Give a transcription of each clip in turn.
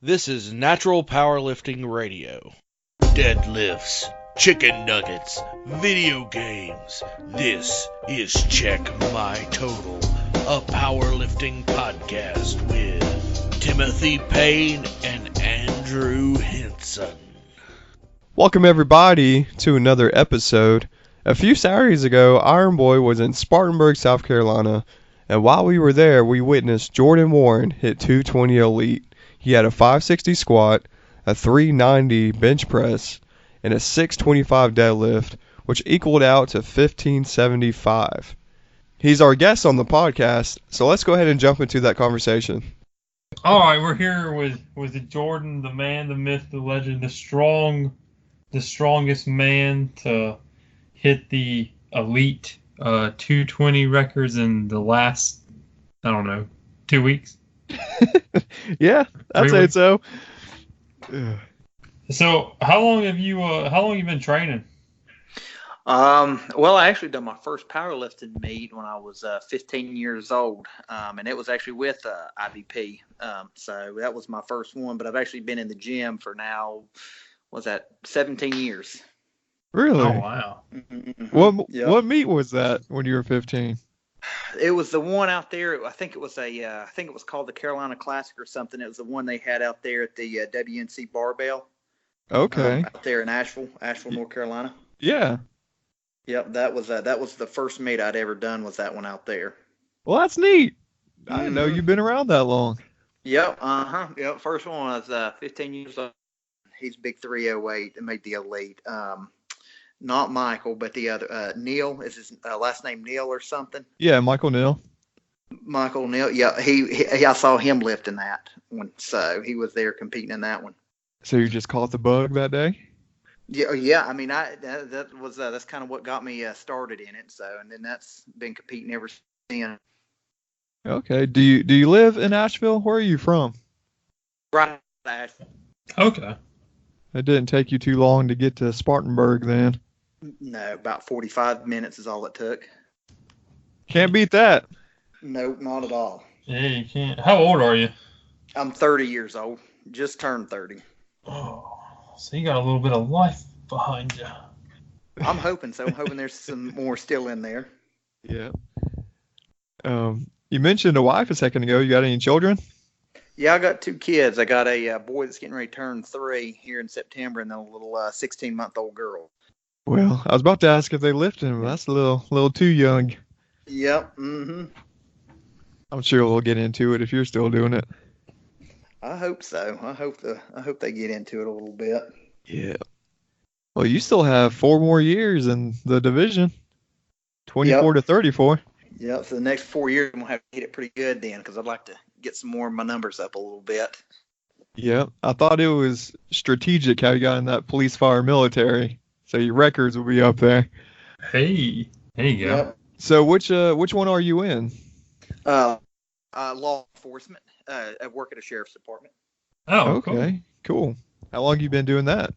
This is Natural Powerlifting Radio. Deadlifts, chicken nuggets, video games. This is Check My Total, a powerlifting podcast with Timothy Payne and Andrew Hinson. Welcome everybody to another episode. A few Saturdays ago, Iron Boy was in Spartanburg, South Carolina, and while we were there, we witnessed Jordan Warren hit 220 Elite. He had a 560 squat, a 390 bench press, and a 625 deadlift, which equaled out to 1575. He's our guest on the podcast, so let's go ahead and jump into that conversation. All right, we're here with Jordan, the man, the myth, the legend, the strongest man to hit the elite 220 records in the last, 2 weeks. Yeah, I'd say so. So, how long have you been training? Well, I actually done my first powerlifting meet when I was 15 years old, and it was actually with IVP. So that was my first one, but I've actually been in the gym for now, 17 years. Really? Oh, wow. Mm-hmm. What meet was that when you were 15? It was the one out there. I think it was called the Carolina Classic or something. It was the one they had out there at the WNC Barbell. Okay. Out there in Asheville, North Carolina. Yeah. Yep, that was the first meet I'd ever done, was that one out there. Well, that's neat. I didn't know you've been around that long. Yep, Yep, first one was 15 years old. He's big 308 and made the elite. Not Michael, but the other Neil. Is his last name Neil or something? Yeah, Michael Neal. Michael Neil. Yeah, he I saw him lifting that one, so he was there competing in that one. So you just caught the bug that day? Yeah. I mean, that's kind of what got me started in it. So, and then that's been competing ever since. Okay. Do you live in Asheville? Where are you from? Right, Asheville. Okay. It didn't take you too long to get to Spartanburg then. No, about 45 minutes is all it took. Can't beat that. Nope, not at all. Yeah, you can't. How old are you? I'm 30 years old. Just turned 30. Oh, so you got a little bit of life behind you. I'm hoping so. I'm hoping there's some more still in there. Yeah. You mentioned a wife a second ago. You got any children? Yeah, I got 2 kids. I got a boy that's getting ready to turn 3 here in September, and then a little 16-month-old girl. Well, I was about to ask if they lifted him. That's a little too young. Yep. Mm-hmm. I'm sure we'll get into it if you're still doing it. I hope so. I hope they get into it a little bit. Yeah. Well, you still have 4 more years in the division. 24 to 34. Yep. So the next 4 years, I'm gonna have to hit it pretty good then, because I'd like to get some more of my numbers up a little bit. Yeah. I thought it was strategic how you got in that police, fire, military, so your records will be up there. Hey, there you go. Yep. So which one are you in? Law enforcement. I work at a sheriff's department. Oh, okay, cool. How long you been doing that?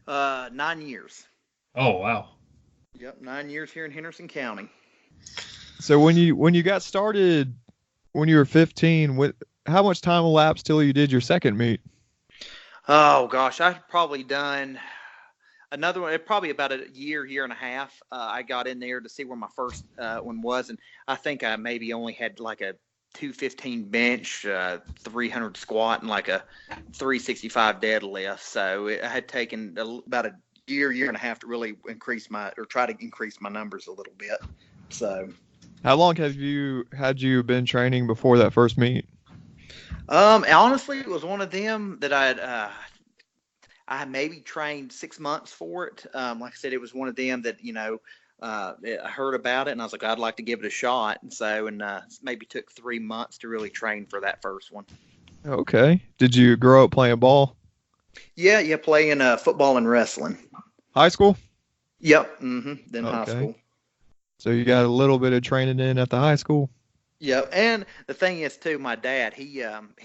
9 years. Oh, wow. Yep, 9 years here in Henderson County. So when you got started when you were 15, how much time elapsed till you did your second meet? Oh gosh, I've probably done another one. Probably about a year and a half. I got in there to see where my first one was, and I think I maybe only had like a 215 bench, 300 squat, and like a 365 deadlift. So it had taken about a year and a half to really try to increase my numbers a little bit. So, how long had you been training before that first meet? Honestly, it was one of them that I had maybe trained 6 months for it. Like I said, it was one of them that, I heard about it and I was like, I'd like to give it a shot. And so, maybe took 3 months to really train for that first one. Okay. Did you grow up playing ball? Yeah, playing football and wrestling. High school? Yep. Mm-hmm. Then high school. So you got a little bit of training in at the high school? Yeah, and the thing is too, my dad, he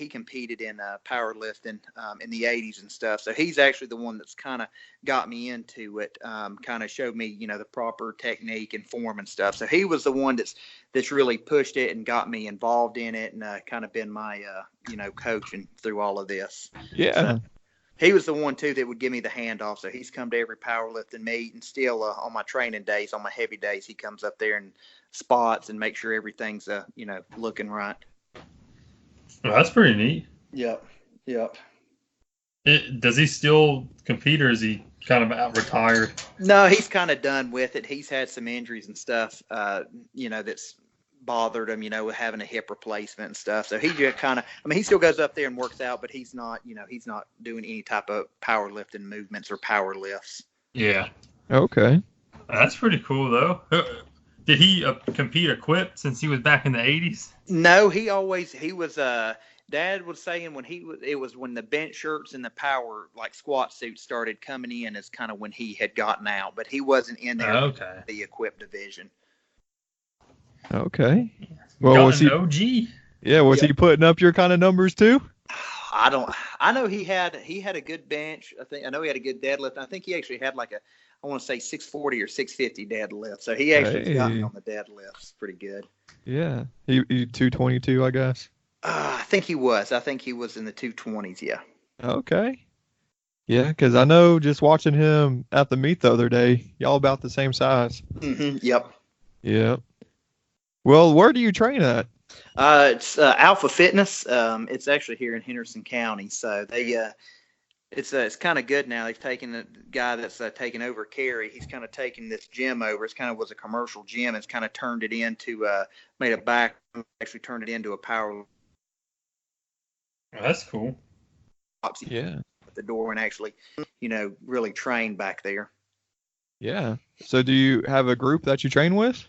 competed in powerlifting in the 80s and stuff. So he's actually the one that's kind of got me into it, kind of showed me, the proper technique and form and stuff. So he was the one that's really pushed it and got me involved in it, and kind of been my coaching through all of this. Yeah. So, he was the one too that would give me the handoff. So he's come to every powerlifting meet, and still on my training days, on my heavy days, he comes up there and spots and makes sure everything's looking right. Well, that's pretty neat. Yep. Does he still compete, or is he kind of out retired? No, he's kind of done with it. He's had some injuries and stuff, that's bothered him, with having a hip replacement and stuff. So he just kind of, he still goes up there and works out, but he's not doing any type of powerlifting movements or power lifts. Yeah. Okay. That's pretty cool, though. Did he compete equipped since he was back in the 80s? No, he was, Dad was saying it was when the bench shirts and the power like squat suits started coming in is kind of when he had gotten out, but he wasn't in there. Okay. The equipped division. Okay. Well, was he OG? Yeah, was he putting up your kind of numbers too? I know he had a good bench. I know he had a good deadlift. I think he actually had I want to say 640 or 650 deadlift. So he actually got me on the deadlifts pretty good. Yeah. He 222, I guess. I think he was. I think he was in the 220s, yeah. Okay. Yeah, because I know just watching him at the meet the other day, y'all about the same size. Mm-hmm. Yep. Yeah. Well, where do you train at? It's Alpha Fitness. It's actually here in Henderson County. So it's kind of good now. They've taken the guy that's taken over Cary. He's kind of taken this gym over. It's kind of was a commercial gym. It's kind of turned it into actually turned it into a power. Oh, that's cool. Yeah. At the door and actually, really train back there. Yeah. So do you have a group that you train with?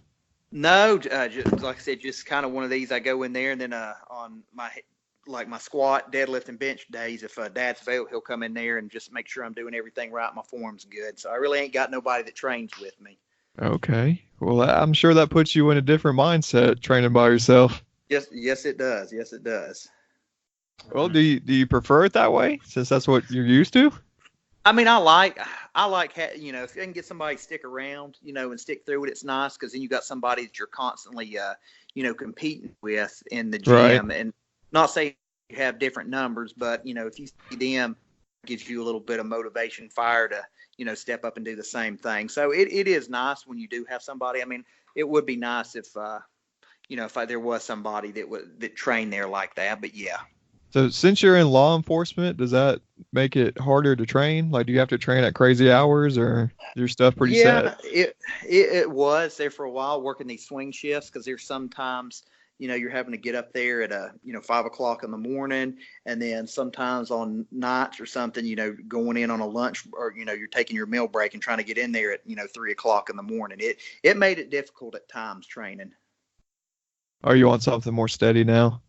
No, just, like I said, just kind of one of these. I go in there, and then on my squat, deadlift, and bench days, if Dad's available, he'll come in there and just make sure I'm doing everything right. My form's good. So I really ain't got nobody that trains with me. Okay. Well, I'm sure that puts you in a different mindset training by yourself. Yes, it does. Yes, it does. Well, do you prefer it that way since that's what you're used to? I like, if you can get somebody to stick around, and stick through it, it's nice because then you got somebody that you're constantly, competing with in the gym. Right. And not saying you have different numbers, but, if you see them, it gives you a little bit of motivation, fire to, step up and do the same thing. So it is nice when you do have somebody. It would be nice if, if there was somebody that trained there like that, but yeah. So since you're in law enforcement, does that make it harder to train? Like, do you have to train at crazy hours, or is your stuff pretty set? Yeah, it was there for a while working these swing shifts because there's sometimes, you're having to get up there at 5 o'clock in the morning, and then sometimes on nights or something, going in on a lunch or, you're taking your meal break and trying to get in there at, 3 o'clock in the morning. It made it difficult at times training. Are you on something more steady now?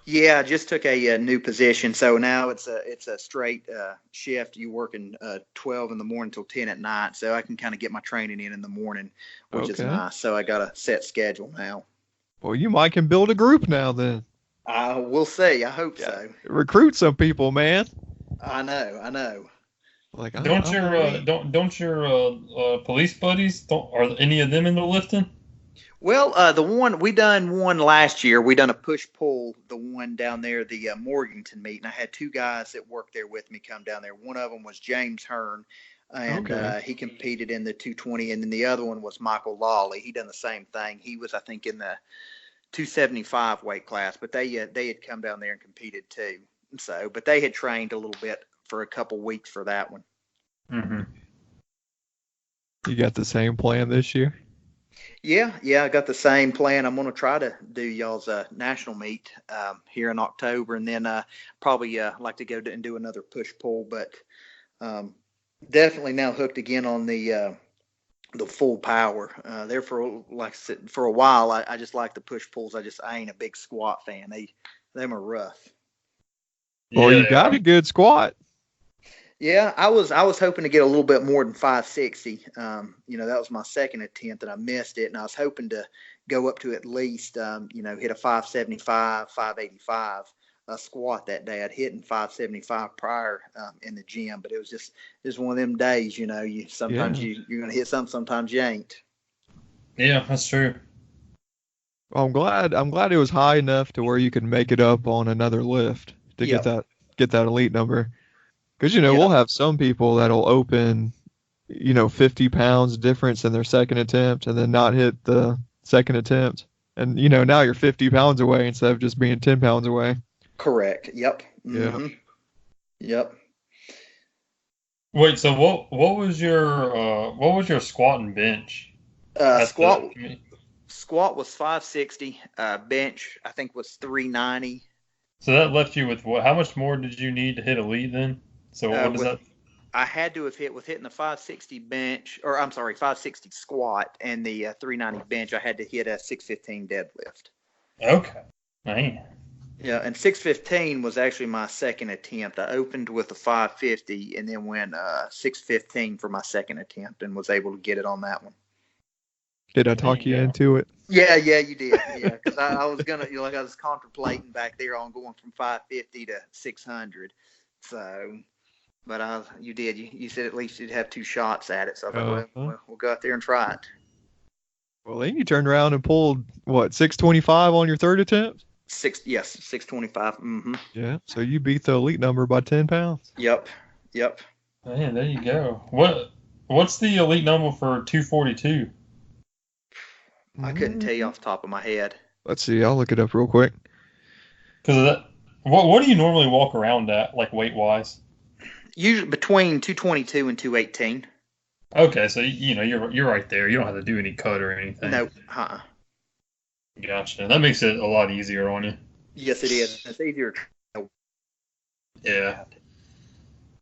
Yeah, I just took a new position, so now it's a straight shift. You working 12 in the morning till 10 at night, so I can kind of get my training in the morning, which is nice. So I got a set schedule now. Well, you might can build a group now then. We'll see. I hope so. Recruit some people, man. I know. Like, don't your police buddies are any of them into lifting? Well, we done one last year. We done a push-pull, the one down there, the Morganton meet, and I had two guys that worked there with me come down there. One of them was James Hearn, and he competed in the 220, and then the other one was Michael Lawley. He done the same thing. He was, I think, in the 275 weight class, but they had come down there and competed too. So, but they had trained a little bit for a couple weeks for that one. Mm-hmm. You got the same plan this year? Yeah, I got the same plan. I'm going to try to do y'all's national meet here in October, and then probably like to go and do another push-pull, but definitely now hooked again on the full power. There for a while, I just like the push-pulls. I ain't a big squat fan. Them are rough. Well, you got a good squat. Yeah, I was hoping to get a little bit more than 560. That was my second attempt and I missed it. And I was hoping to go up to at least, hit a 575, 585 squat that day. I'd hit in 575 prior in the gym, but it was just one of them days, you're going to hit something, sometimes you ain't. Yeah, that's true. Well, I'm glad it was high enough to where you could make it up on another lift to Yep. get that elite number. Because we'll Yep. have some people that'll open 50 pounds difference in their second attempt and then not hit the second attempt. And now you're 50 pounds away instead of just being 10 pounds away. Correct. Yep. Yeah. Mm-hmm. Yep. Wait, so what was your squat and bench? Squat was 560. Bench I think was 390. So that left you with what? How much more did you need to hit elite then? So what is that? I had to have hitting the 560 bench, or I'm sorry, 560 squat and the 390 bench. I had to hit a 615 deadlift. Okay, man. Yeah, and 615 was actually my second attempt. I opened with a 550 and then went 615 for my second attempt and was able to get it on that one. Did I talk you Yeah. into it? Yeah, you did. Yeah, because I was gonna, I was contemplating back there on going from 550 to 600. So, but you did. You said at least you'd have two shots at it. So I thought, we'll go out there and try it. Well, then you turned around and pulled, what, 625 on your third attempt? 625. Mm-hmm. Yeah, so you beat the elite number by 10 pounds. Yep. Man, there you go. What's the elite number for 242? I couldn't tell you off the top of my head. Let's see, I'll look it up real quick. Because that, what do you normally walk around at, like weight wise? Usually between 222 and 218. Okay, so you're right there. You don't have to do any cut or anything. No, Gotcha. That makes it a lot easier on you. Yes, it is. It's easier. Yeah.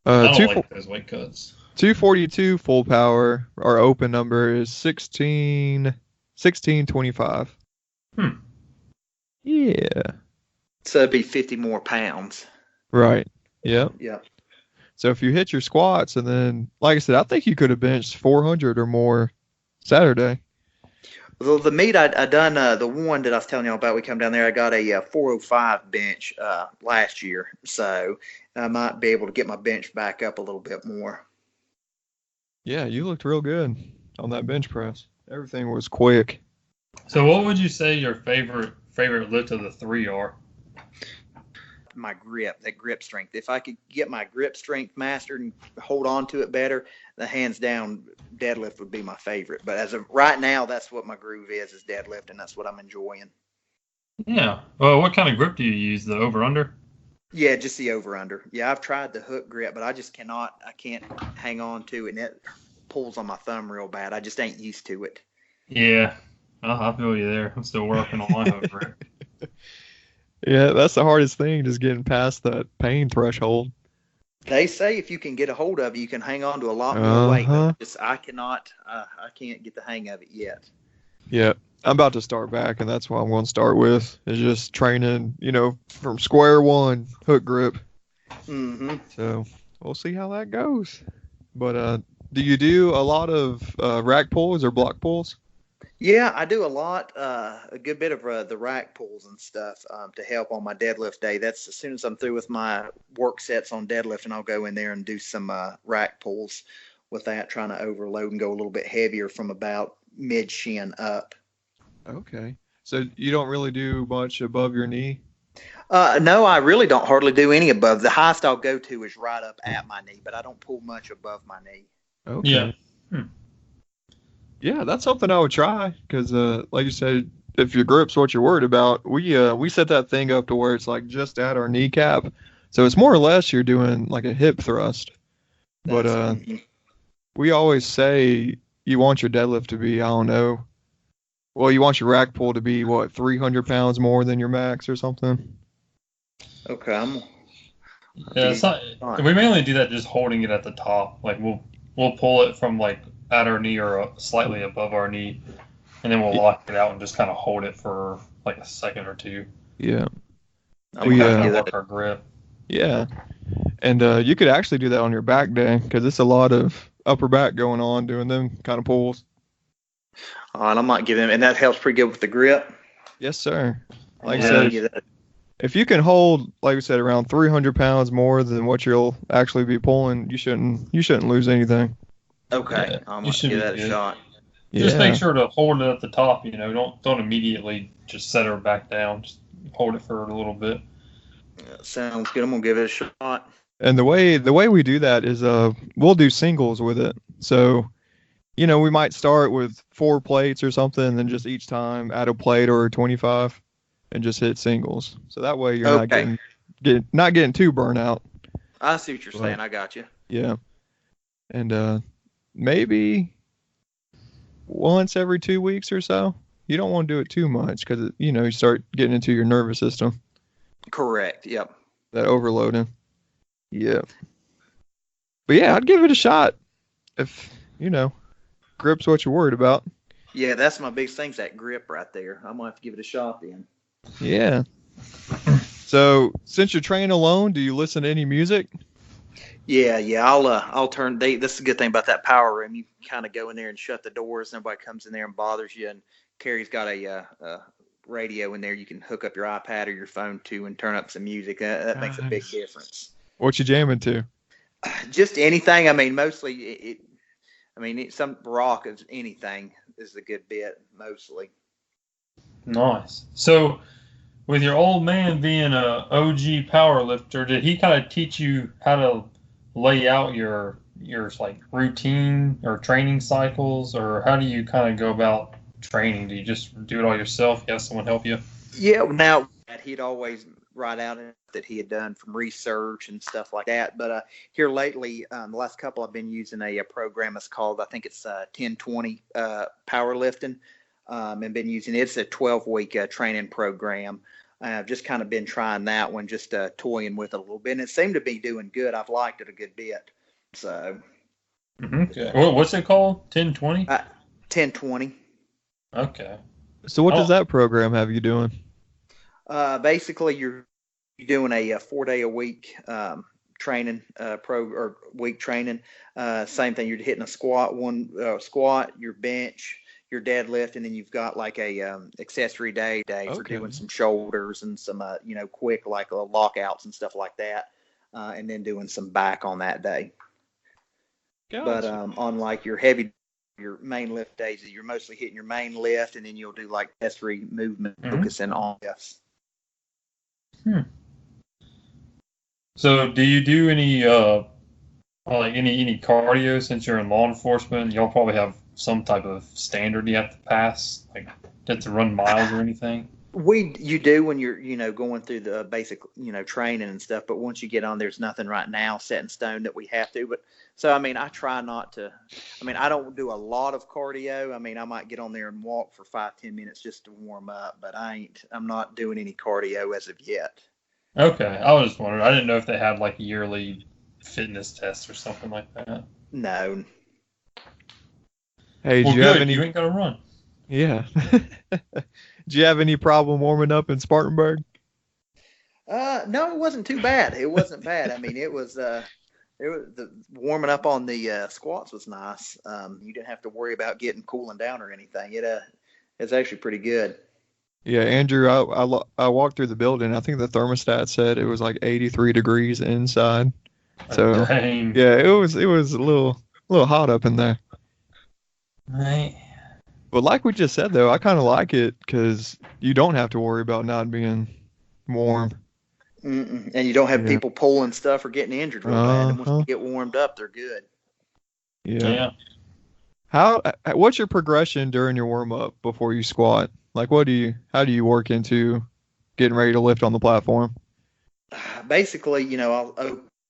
I don't Two, like those weight cuts. 242 full power, our open number is 1625. Yeah. So it'd be 50 more pounds. Right. Yep. Yeah. So if you hit your squats and then, like I said, I think you could have benched 400 or more Saturday. Well, the meet I done, the one that I was telling you about, we come down there, I got a 405 bench last year. So I might be able to get my bench back up a little bit more. Yeah, you looked real good on that bench press. Everything was quick. So what would you say your favorite lift of the three are? My grip, that grip strength. If I could get my grip strength mastered and hold on to it better, the hands down deadlift would be my favorite. But as of right now, that's what my groove is deadlift, and that's what I'm enjoying. Yeah. Well, what kind of grip do you use? The over under? Yeah, just the over under. Yeah, I've tried the hook grip, but I just can't hang on to it, and it pulls on my thumb real bad. I just ain't used to it. Yeah. I feel you there. I'm still working on my hook grip. Yeah, that's the hardest thing, just getting past that pain threshold. They say if you can get a hold of it, you can hang on to a lot more weight. I cannot. I can't get the hang of it yet. Yeah, I'm about to start back, and that's what I'm going to start with, is just training, from square one, hook grip. Mm-hmm. So we'll see how that goes. But do you do a lot of rack pulls or block pulls? Yeah, I do a lot, a good bit of the rack pulls and stuff to help on my deadlift day. That's as soon as I'm through with my work sets on deadlift, and I'll go in there and do some rack pulls with that, trying to overload and go a little bit heavier from about mid shin up. Okay. So you don't really do much above your knee? No, I really don't hardly do any above. The highest I'll go to is right up at my knee, but I don't pull much above my knee. Okay. Yeah. Yeah, that's something I would try because, like you said, if your grip's what you're worried about, we set that thing up to where it's like just at our kneecap, so it's more or less you're doing like a hip thrust. But we always say you want your deadlift to be, I don't know, well, you want your rack pull to be what, 300 pounds more than your max or something. Okay, Yeah, it's not, we mainly do that just holding it at the top. Like we'll pull it from like at our knee or slightly above our knee, and then we'll lock it out and just kind of hold it for like a second or two. Yeah. We work our grip. Yeah. And you could actually do that on your back day because it's a lot of upper back going on doing them kind of pulls. And I might give him, and that helps pretty good with the grip. Yes, sir. Like Yeah. I said, if you can hold, like we said, around 300 pounds more than what you'll actually be pulling, you shouldn't lose anything. Okay, Yeah, I'm you going to should give be that a good. shot. Just make sure to hold it at the top. Don't immediately just set her back down. Just hold it for a little bit. Yeah, sounds good. I'm gonna give it a shot. And the way we do that is we'll do singles with it. So, we might start with 4 plates or something, and then just each time add a plate or 25 and just hit singles. So that way you're not getting too burnt out. I see what you're saying. I got you. Yeah. And maybe once every 2 weeks or so. You don't want to do it too much because, you start getting into your nervous system. Correct. Yep. That overloading. Yeah. But yeah, I'd give it a shot if, grip's what you're worried about. Yeah, that's my biggest thing's that grip right there. I'm going to have to give it a shot then. Yeah. So, since you're training alone, do you listen to any music? Yeah. I'll turn. This is a good thing about that power room. You kind of go in there and shut the doors. Nobody comes in there and bothers you. And Carrie's got a radio in there. You can hook up your iPad or your phone to and turn up some music. That makes a big difference. What you jamming to? Just anything. I mean, mostly some rock is anything is a good bit mostly. Nice. So, with your old man being a OG power lifter, did he kind of teach you how to lay out your like routine or training cycles, or how do you kind of go about training? Do you just do it all yourself? You have someone help you? Yeah. Now he'd always write out that he had done from research and stuff like that. But here lately, the last couple, I've been using a program. It's called, I think it's 1020 Powerlifting, and been using it. It's a 12-week training program. I've just kind of been trying that one, just toying with it a little bit. And it seemed to be doing good. I've liked it a good bit. So. Okay. Well, what's it called? 1020? 1020. Okay. So what does that program have you doing? Basically, you're doing a 4-day-a-week training week training. Same thing. You're hitting a squat, your bench, your deadlift, and then you've got like a accessory day for doing some shoulders and some quick like lockouts and stuff like that, and then doing some back on that day. Gotcha. But on like your main lift days, you're mostly hitting your main lift, and then you'll do like accessory movement, focusing on lifts. So, do you do any any cardio since you're in law enforcement? Y'all probably have some type of standard you have to pass, like get to run miles or anything. You do when you're going through the basic training and stuff. But once you get on, there's nothing right now set in stone that we have to. But so I try not to. I don't do a lot of cardio. I might get on there and walk for 5-10 minutes just to warm up. But I'm not doing any cardio as of yet. Okay, I was just wondering. I didn't know if they had like yearly fitness tests or something like that. No. Hey, well, you ain't gonna run. Yeah. Do you have any problem warming up in Spartanburg? No, it wasn't too bad. It wasn't bad. It was the warming up on the squats was nice. You didn't have to worry about cooling down or anything. It's actually pretty good. Yeah, Andrew, I walked through the building. I think the thermostat said it was like 83 degrees inside. So dang. Yeah, it was a little hot up in there. Right. But like we just said, though, I kind of like it because you don't have to worry about not being warm. And you don't have people pulling stuff or getting injured real bad. And once you get warmed up, they're good. Yeah. What's your progression during your warm up before you squat? Like, how do you work into getting ready to lift on the platform? Basically, I'll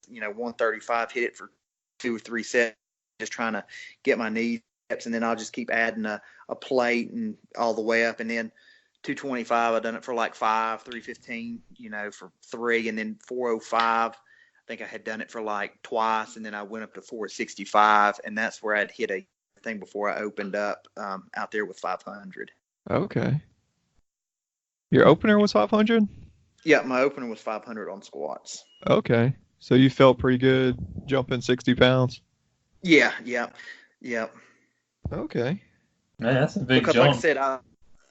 135, hit it for 2 or 3 sets, just trying to get my knees reps, and then I'll just keep adding a plate and all the way up, and then 225. I've done it for like 5, 315, for 3, and then 405. I think I had done it for like twice, and then I went up to 465, and that's where I'd hit a thing before I opened up out there with 500. Okay. Your opener was 500? Yeah, my opener was 500 on squats. Okay. So you felt pretty good jumping 60 pounds? Yeah. Okay. Man, that's a big because jump. Like I said,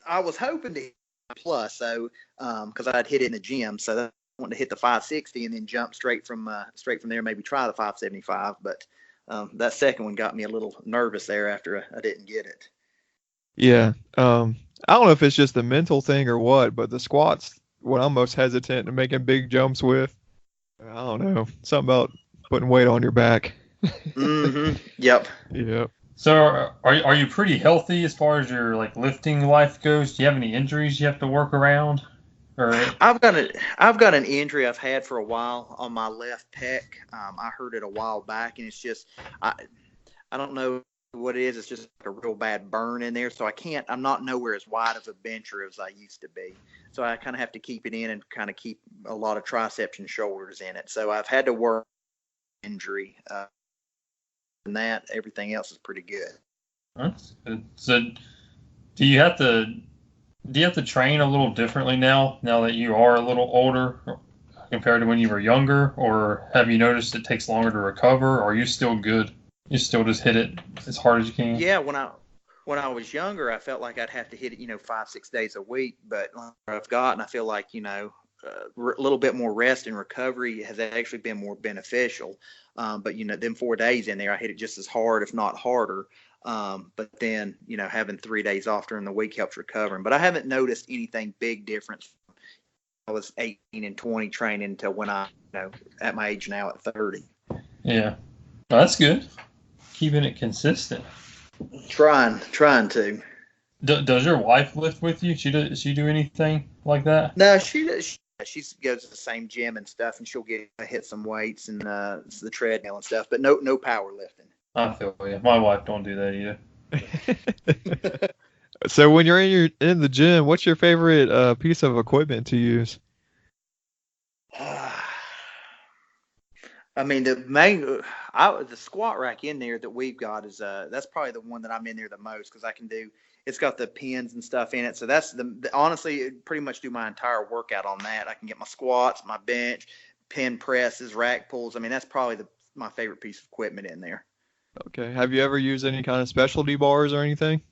I was hoping to hit plus, so because I'd hit it in the gym, so I wanted to hit the 560 and then jump straight from there, maybe try the 575. But that second one got me a little nervous there after I didn't get it. Yeah. I don't know if it's just a mental thing or what, but the squats, what I'm most hesitant to making big jumps with. I don't know. Something about putting weight on your back. Yep. Yeah. So are you pretty healthy as far as your like lifting life goes? Do you have any injuries you have to work around? Or I've got an injury I've had for a while on my left pec. I hurt it a while back, and it's just I I don't know what it is. It's just like a real bad burn in there, so I'm not nowhere as wide of a bencher as I used to be. So I kind of have to keep it in and kind of keep a lot of triceps and shoulders in it. So I've had to work injury. And that everything else is pretty good. so do you have to do you have to train a little differently now that you are a little older compared to when you were younger, or have you noticed it takes longer to recover, or are you still good? You still just hit it as hard as you can? Yeah, when I was younger, I felt like I'd have to hit it, 5-6 days a week. But I've gotten, I feel like a little bit more rest and recovery has actually been more beneficial. But them 4 days in there, I hit it just as hard, if not harder. But then having 3 days off during the week helps recovering. But I haven't noticed anything big difference. I was 18 and 20 training until when at my age now at 30. Yeah. Well, that's good. Keeping it consistent. Trying to. Does your wife lift with you? Does she do anything like that? No, she does. She goes to the same gym and stuff, and she'll hit some weights and the treadmill and stuff. But no powerlifting. I feel you. My wife don't do that either. So when you're in the gym, what's your favorite piece of equipment to use? I mean, the squat rack in there that we've got is that's probably the one that I'm in there the most because I can do. It's got the pins and stuff in it, so that's honestly pretty much do my entire workout on that. I can get my squats, my bench, pin presses, rack pulls. I mean, that's probably my favorite piece of equipment in there. Okay. Have you ever used any kind of specialty bars or anything?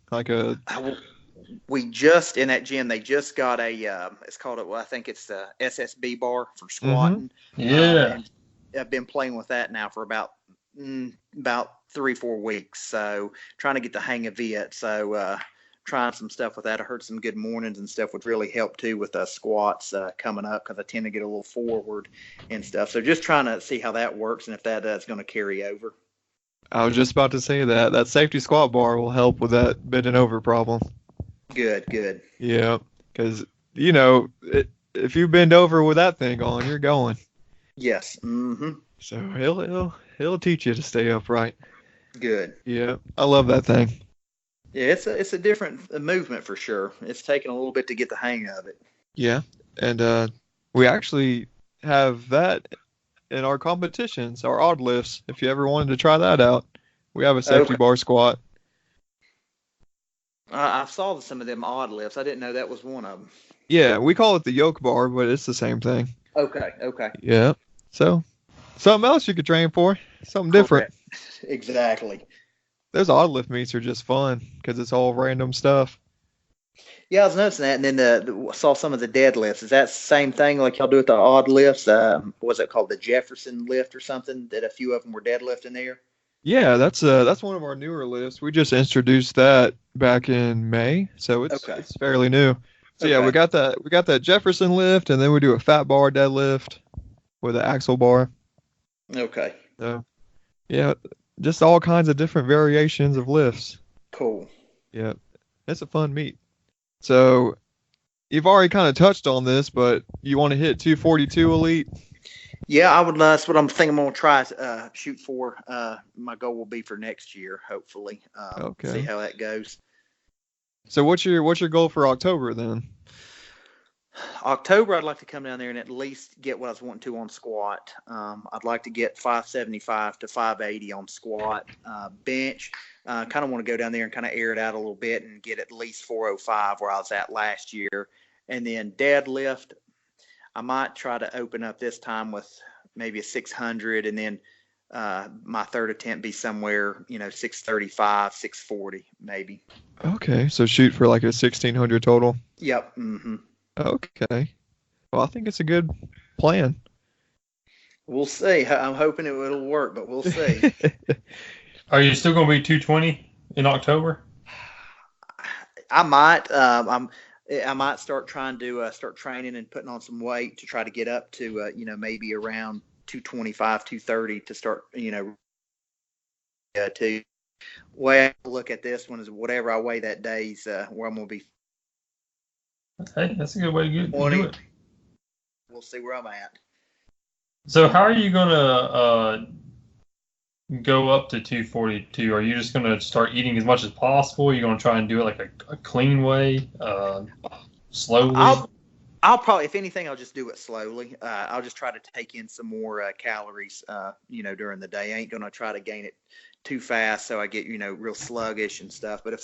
We just in that gym they just got it's called I think it's the SSB bar for squatting. Yeah. And I've been playing with that now for about 3-4 weeks. So trying to get the hang of it. So trying some stuff with that. I heard some good mornings and stuff would really help too with squats coming up because I tend to get a little forward and stuff. So just trying to see how that works and if that is going to carry over. I was just about to say that safety squat bar will help with that bending over problem. Good. Yeah, because if you bend over with that thing on, you're going. Yes. Mm-hmm. So he'll teach you to stay upright. Good. Yeah, I love that thing. Yeah, it's a different movement for sure. It's taken a little bit to get the hang of it. Yeah, and we actually have that in our competitions, our odd lifts. If you ever wanted to try that out, we have a safety bar squat. I saw some of them odd lifts. I didn't know that was one of them. Yeah, we call it the yoke bar, but it's the same thing. Okay. Yeah. So something else you could train for, something different. Exactly. Those odd lift meets are just fun because it's all random stuff. Yeah, I was noticing that, and then saw some of the deadlifts. Is that the same thing like y'all do with the odd lifts? What was it called, the Jefferson lift or something? That a few of them were deadlifting there. Yeah, that's one of our newer lifts. We just introduced that back in May, so it's fairly new. So yeah, we got that Jefferson lift, and then we do a fat bar deadlift with an axle bar. Okay. So yeah, just all kinds of different variations of lifts. Cool. Yeah, it's a fun meet. So you've already kind of touched on this, but you want to hit 242 elite? Yeah, I would. That's what I'm thinking. I'm gonna try shoot for. My goal will be for next year, hopefully. Okay. See how that goes. So what's your goal for October then? October, I'd like to come down there and at least get what I was wanting to on squat. I'd like to get 575 to 580 on squat. Bench, kind of want to go down there and kind of air it out a little bit and get at least 405 where I was at last year. And then deadlift, I might try to open up this time with maybe a 600 and then my third attempt be somewhere, 635, 640 maybe. Okay, so shoot for like a 1600 total. Yep. Mm-hmm. Okay. Well, I think it's a good plan. We'll see. I'm hoping it'll work, but we'll see. Are you still going to be 220 in October? I might. I might start trying to start training and putting on some weight to try to get up to maybe around 225, 230 to start to way I look at this one is whatever I weigh that day's where I'm gonna be Hey, that's a good way to 20. do it. We'll see where I'm at. So how are you gonna go up to 242? Are you just gonna start eating as much as possible? Are you gonna try and do it like a clean way, slowly? I'll probably, if anything, I'll just do it slowly. I'll just try to take in some more calories, during the day. I ain't gonna try to gain it too fast, so I get real sluggish and stuff. But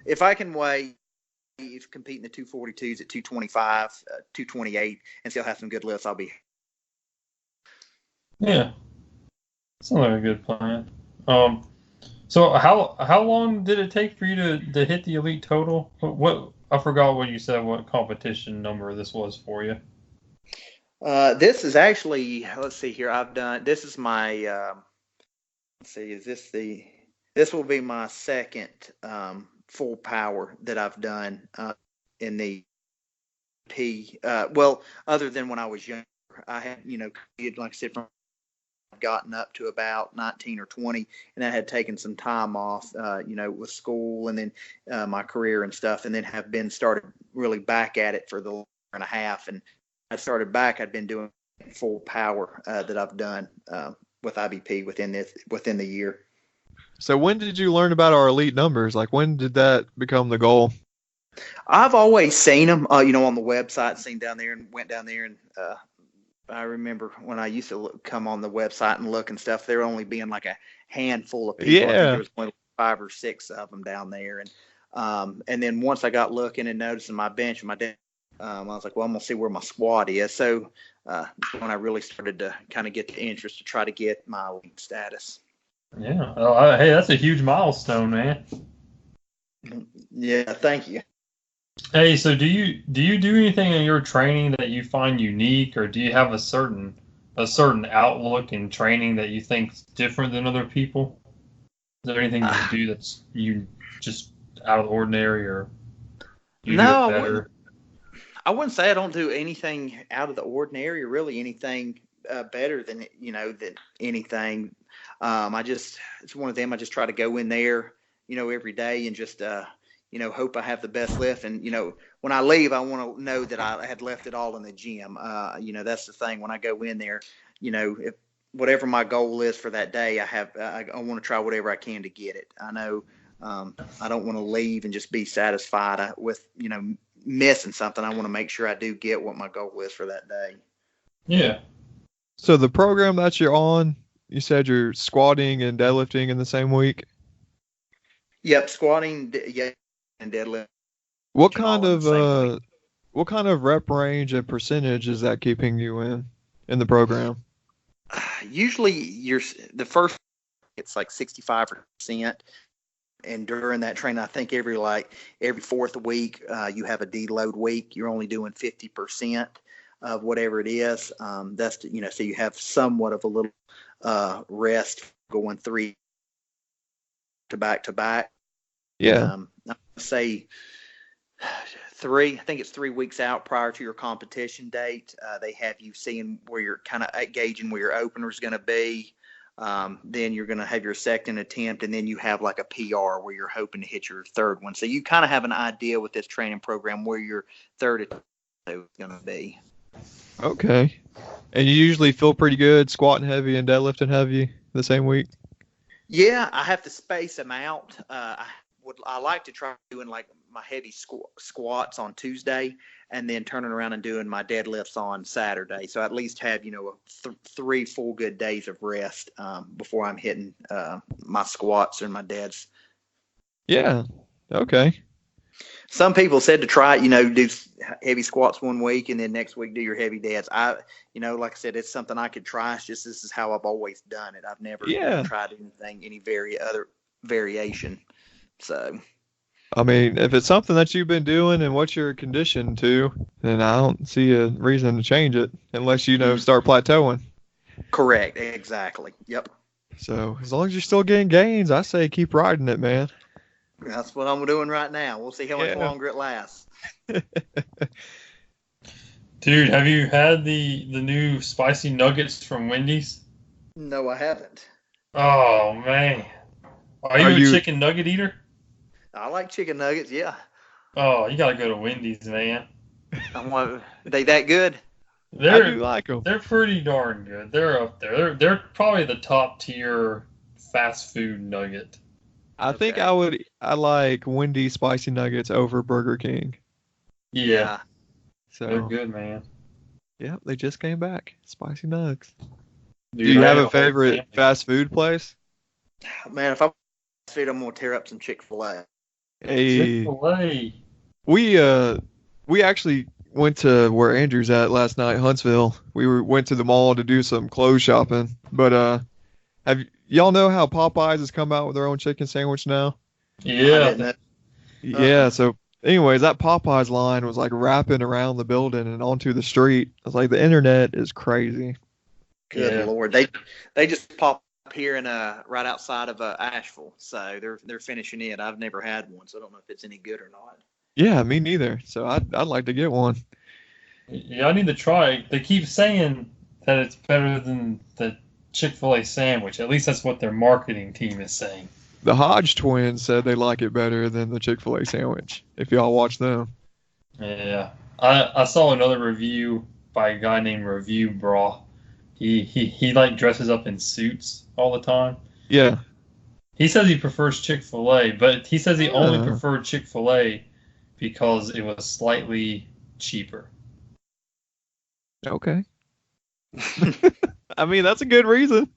if I can weigh, if competing the 242s at 225, 228, and still have some good lifts, I'll be. Yeah, sounds like a good plan. So how long did it take for you to hit the elite total? What I forgot what you said. What competition number this was for you? This is actually, let's see here. This is my. Let's see, this will be my second full power that I've done in the P. Well, other than when I was younger, I had like I said, from gotten up to about 19 or 20, and I had taken some time off, with school and then my career and stuff, and then have been started really back at it for the year and a half. And I started back. I'd been doing full power that I've done with IBP within the year. So when did you learn about our elite numbers? Like when did that become the goal? I've always seen them, on the website, seen down there, and went down there, and I remember when I used to come on the website and look and stuff, there only being like a handful of people. Yeah. I think there was only 5 or 6 of them down there, and then once I got looking and noticing my bench and my dad, I was like, well, I'm gonna see where my squad is. So when I really started to kind of get the interest to try to get my elite status. Yeah. Hey, that's a huge milestone, man. Yeah, thank you. Hey, so do you do anything in your training that you find unique, or do you have a certain outlook in training that you think's different than other people? Is there anything you do that's you just out of the ordinary, or you do it better? I wouldn't say I don't do anything out of the ordinary, or really anything better than than anything. It's one of them. I just try to go in there, every day and just hope I have the best lift. And when I leave, I want to know that I had left it all in the gym. That's the thing. When I go in there, if whatever my goal is for that day, I want to try whatever I can to get it. I know I don't want to leave and just be satisfied with missing something. I want to make sure I do get what my goal is for that day. Yeah. So the program that you're on, you said you're squatting and deadlifting in the same week? Yep, squatting, and deadlift. What kind of rep range and percentage is that keeping you in the program? Usually the first it's like 65%. And during that training, I think every fourth week, you have a deload week. You're only doing 50% of whatever it is. That's so you have somewhat of a little rest going 3 to back to back. Yeah. I'd say 3. I think it's 3 weeks out prior to your competition date. They have you seeing where you're kind of gauging where your opener is going to be. Then you're going to have your second attempt, and then you have like a PR where you're hoping to hit your third one. So you kind of have an idea with this training program where your third attempt is going to be. Okay. And you usually feel pretty good squatting heavy and deadlifting heavy the same week? Yeah, I have to space them out. I like to try doing like my heavy squats on Tuesday, and then turning around and doing my deadlifts on Saturday. So I at least have 3 full good days of rest before I'm hitting my squats and my deads. Yeah. Okay. Some people said to try, do heavy squats one week and then next week do your heavy deads. Like I said, it's something I could try. It's just this is how I've always done it. I've never tried any other variation. So, I mean, if it's something that you've been doing and what you're conditioned to, then I don't see a reason to change it unless start plateauing. Correct. Exactly. Yep. So as long as you're still getting gains, I say keep riding it, man. That's what I'm doing right now. We'll see how much longer it lasts. Dude, have you had the new spicy nuggets from Wendy's? No, I haven't. Oh, man. Are you a chicken nugget eater? I like chicken nuggets, yeah. Oh, you got to go to Wendy's, man. They that good? I do like them. They're pretty darn good. They're up there. They're probably the top tier fast food nugget. I think I like Wendy's spicy nuggets over Burger King. Yeah. So they're good, man. Yeah, they just came back. Spicy nugs. Dude, do you have a favorite fast food place? Man, if I'm fast food, I'm gonna tear up some Chick-fil-A. Hey. Chick-fil-A. We actually went to where Andrew's at last night, Huntsville. Went to the mall to do some clothes shopping. But y'all know how Popeyes has come out with their own chicken sandwich now? Yeah. Yeah, so anyways, that Popeyes line was like wrapping around the building and onto the street. I was like, the internet is crazy. Good Lord. They just pop up here in right outside of Asheville. So they're finishing it. I've never had one, so I don't know if it's any good or not. Yeah, me neither. So I'd like to get one. Yeah, I need to try it. They keep saying that it's better than the Chick-fil-A sandwich. At least that's what their marketing team is saying. The Hodge twins said they like it better than the Chick-fil-A sandwich, if y'all watch them. Yeah. I saw another review by a guy named Review Bra. He like dresses up in suits all the time. Yeah. He says he prefers Chick-fil-A, but he says he only preferred Chick-fil-A because it was slightly cheaper. Okay. I mean, that's a good reason.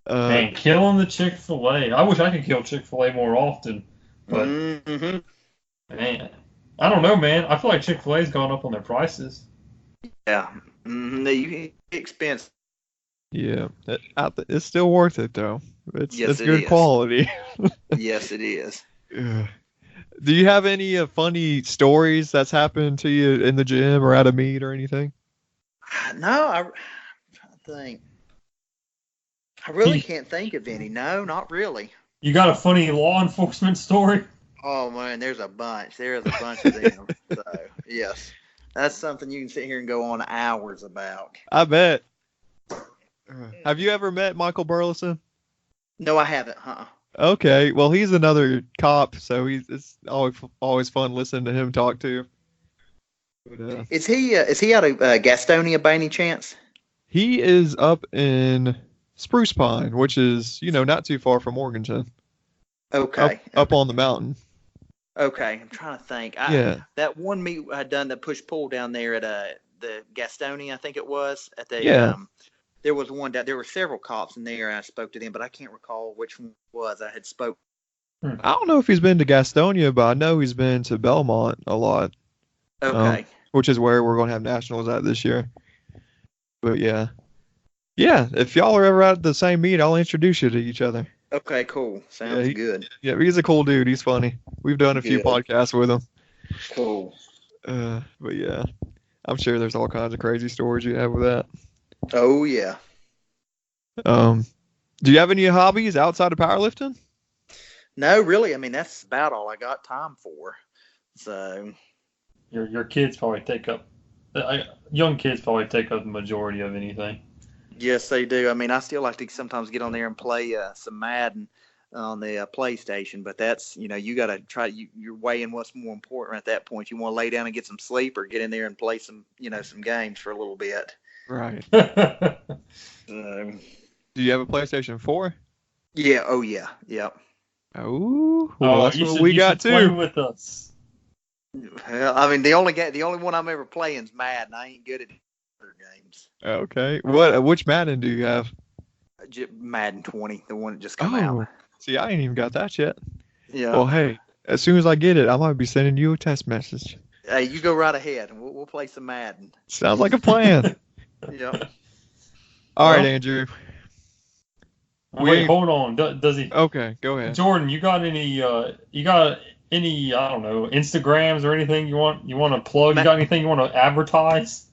Man, killing the Chick-fil-A. I wish I could kill Chick-fil-A more often, but man, I don't know, man. I feel like Chick-fil-A's gone up on their prices. Yeah, the expense. Yeah, it's still worth it though. It's good is. quality. Yes, it is. Do you have any funny stories that's happened to you in the gym or at a meet or anything? No, I'm trying to think. I really can't think of any. No, not really. You got a funny law enforcement story? Oh man, there's a bunch. There's a bunch of them. So yes, that's something you can sit here and go on hours about. I bet. Have you ever met Michael Burleson? No, I haven't. Okay, well he's another cop, so it's always fun listening to him talk too. But, is he out of Gastonia by any chance? He is up in Spruce Pine, which is not too far from Morganton. Okay. Up on the mountain. Okay, I'm trying to think. That one meet I had done the push pull down there at the Gastonia, I think it was at the there was one that there were several cops in there. And I spoke to them, but I can't recall which one it was. I had spoke. I don't know if he's been to Gastonia, but I know he's been to Belmont a lot. Okay. Which is where we're going to have nationals at this year. But yeah. If y'all are ever at the same meet, I'll introduce you to each other. Okay, cool. Sounds good. Yeah, he's a cool dude. He's funny. We've done a few podcasts with him. Cool. But yeah, I'm sure there's all kinds of crazy stories you have with that. Oh yeah. Do you have any hobbies outside of powerlifting? No, really. I mean, that's about all I got time for. So. Your kids probably take up. Young kids probably take up the majority of anything. Yes, they do. I mean, I still like to sometimes get on there and play some Madden on the PlayStation, but that's, you got to try, you're weighing what's more important at that point. You want to lay down and get some sleep or get in there and play some, some games for a little bit. Right. Do you have a PlayStation 4? Yeah. Oh, yeah. Yep. Oh, well, that's what we got too. Play with us. Well, I mean, the only one I'm ever playing is Madden. I ain't good at other games. Okay. Which Madden do you have? Madden 20, the one that just came out. See, I ain't even got that yet. Yeah. Well, hey, as soon as I get it, I might be sending you a text message. Hey, you go right ahead, and we'll play some Madden. Sounds like a plan. Yep. All right, Andrew. Wait, hold on. Does he? Okay, go ahead. Jordan, you got any? I don't know, Instagrams or anything you want to plug? You got anything you want to advertise?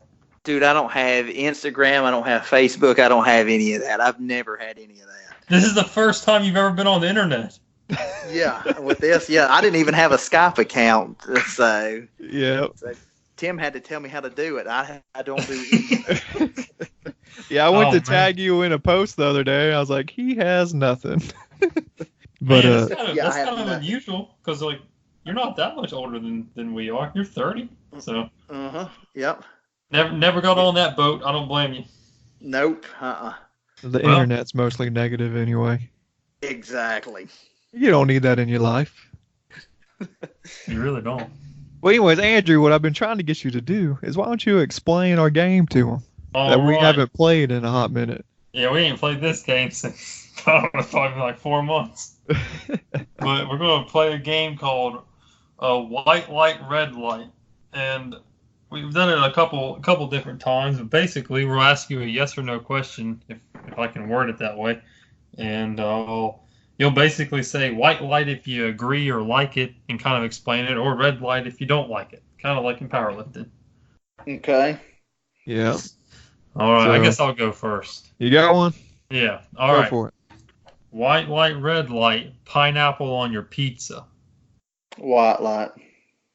Dude, I don't have Instagram. I don't have Facebook. I don't have any of that. I've never had any of that. This is the first time you've ever been on the internet. Yeah, with this, I didn't even have a Skype account, so Yeah. Tim had to tell me how to do it. I don't do it either. Yeah, I went Oh, to man. tag you in a post the other day. I was like, he has nothing. But Man, that's kind of, I have nothing. unusual because like you're not that much older than we are. You're 30, so Yep. never got on that boat. I don't blame you. Nope. the Well- internet's mostly negative anyway. Exactly. You don't need that in your life. You really don't. Well, anyways, Andrew, what I've been trying to get you to do is why don't you explain our game to them that we Alright. haven't played in a hot minute. Yeah, we ain't played this game since probably like 4 months. But we're going to play a game called White Light, Red Light. And we've done it a couple different times. But basically, we'll ask you a yes or no question, if I can word it that way. And you'll basically say white light if you agree or like it and kind of explain it, or red light if you don't like it. Kind of like in powerlifting. Okay. Yeah. All right, I So- guess I'll go first. You got one? Yeah, all Go right. for it. White light, red light, pineapple on your pizza. White light.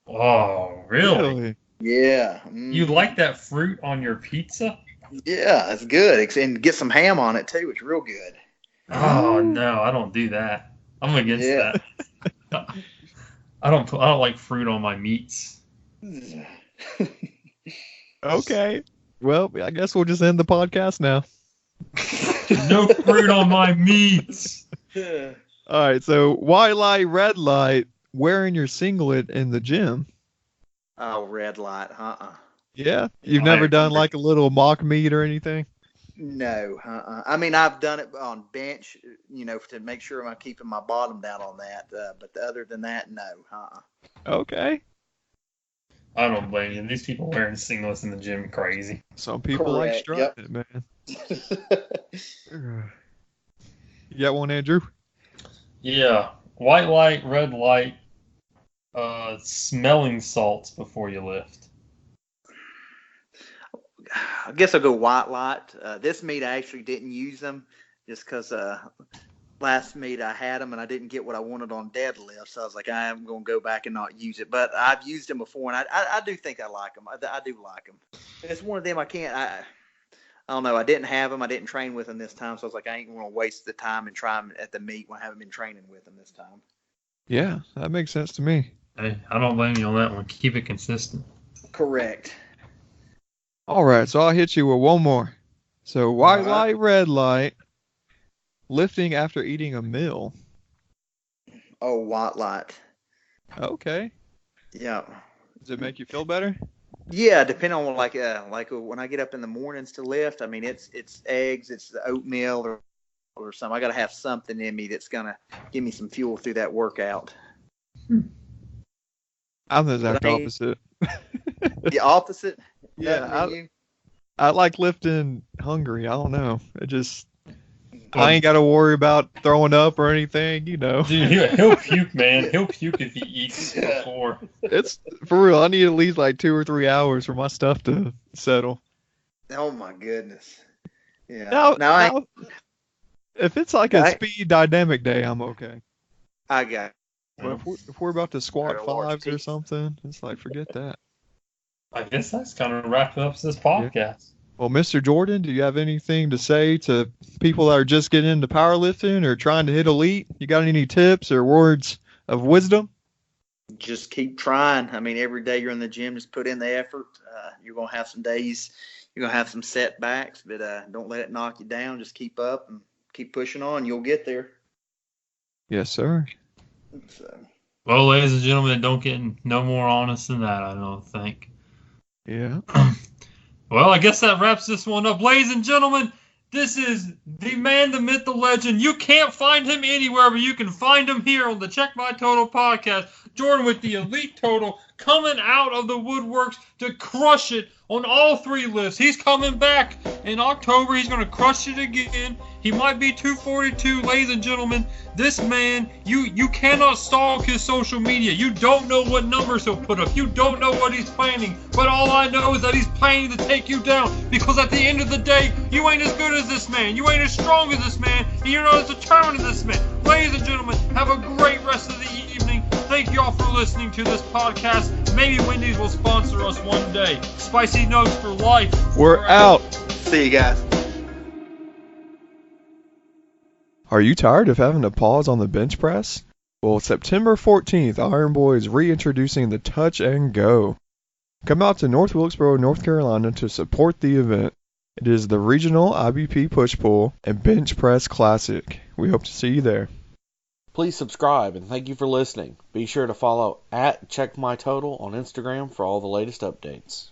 Oh, really? Yeah. You like that fruit on your pizza? Yeah, it's good. And get some ham on it too. It's real good. Oh no, I don't do that. I'm against Yeah. that. I don't like fruit on my meats. Okay. Well, I guess we'll just end the podcast now. No fruit on my meats. All right. So white light, red light, wearing your singlet in the gym. Oh, red light. Yeah. You've I never done agree. like a little mock meet or anything? No. I mean, I've done it on bench, to make sure I'm keeping my bottom down on that. But other than that, no. Okay. I don't blame you. These people wearing singlets in the gym crazy. Some people like Correct, strutting yep. it, man. You got one, Andrew? Yeah, white light, red light, smelling salts before you lift. I guess I'll go white light. This meet I actually didn't use them just because last meet I had them and I didn't get what I wanted on deadlifts. So I was like, I am going to go back and not use it. But I've used them before and I do think I like them. I do like them. It's one of them I can't. I don't know. I didn't have them. I didn't train with them this time. So I was like, I ain't going to waste the time and try them at the meet when I haven't been training with them this time. Yeah, that makes sense to me. Hey, I don't blame you on that one. Keep it consistent. Correct. All right, so I'll hit you with one more. So white All right. light, red light, lifting after eating a meal. Oh, white light. Okay. Yeah. Does it make you feel better? Yeah, depending on like when I get up in the mornings to lift, I mean it's eggs, it's the oatmeal or something. I got to have something in me that's gonna give me some fuel through that workout. I'm the exact But I mean- opposite. The opposite. Yeah, Nothing in you? I like lifting hungry. I don't know. I ain't got to worry about throwing up or anything, Dude, he'll puke, man. He'll puke if he eats before. It's for real. I need at least like 2 or 3 hours for my stuff to settle. Oh my goodness. Yeah. Now, if it's like a I- speed dynamic day, I'm okay. I got. But if we're about to squat Gotta watch fives or teeth. something, it's like forget that. I guess that's kind of wrapping up this podcast. Well, Mr. Jordan, do you have anything to say to people that are just getting into powerlifting or trying to hit elite? You got any tips or words of wisdom? Just keep trying. I mean, every day you're in the gym, just put in the effort. You're gonna have some days, you're gonna have some setbacks, but don't let it knock you down. Just keep up and keep pushing on. You'll get there. Yes, sir. So. Well, ladies and gentlemen, don't get no more honest than that, I don't think. Yeah. Well, I guess that wraps this one up. Ladies and gentlemen, this is the man, the myth, the legend. You can't find him anywhere, but you can find him here on the Check My Total podcast. Jordan with the elite total coming out of the woodworks to crush it on all 3 lifts. He's coming back in October. He's going to crush it again. He might be 242, ladies and gentlemen. This man, you cannot stalk his social media. You don't know what numbers he'll put up. You don't know what he's planning. But all I know is that he's planning to take you down. Because at the end of the day, you ain't as good as this man. You ain't as strong as this man. And you're not as determined as this man. Ladies and gentlemen, have a great rest of the evening. Thank you all for listening to this podcast. Maybe Wendy's will sponsor us one day. Spicy Nugs for life. We're out. See you guys. Are you tired of having to pause on the bench press? Well, September 14th, Iron Boy is reintroducing the Touch and Go. Come out to North Wilkesboro, North Carolina to support the event. It is the regional IBP push-pull and bench press classic. We hope to see you there. Please subscribe and thank you for listening. Be sure to follow @CheckMyTotal on Instagram for all the latest updates.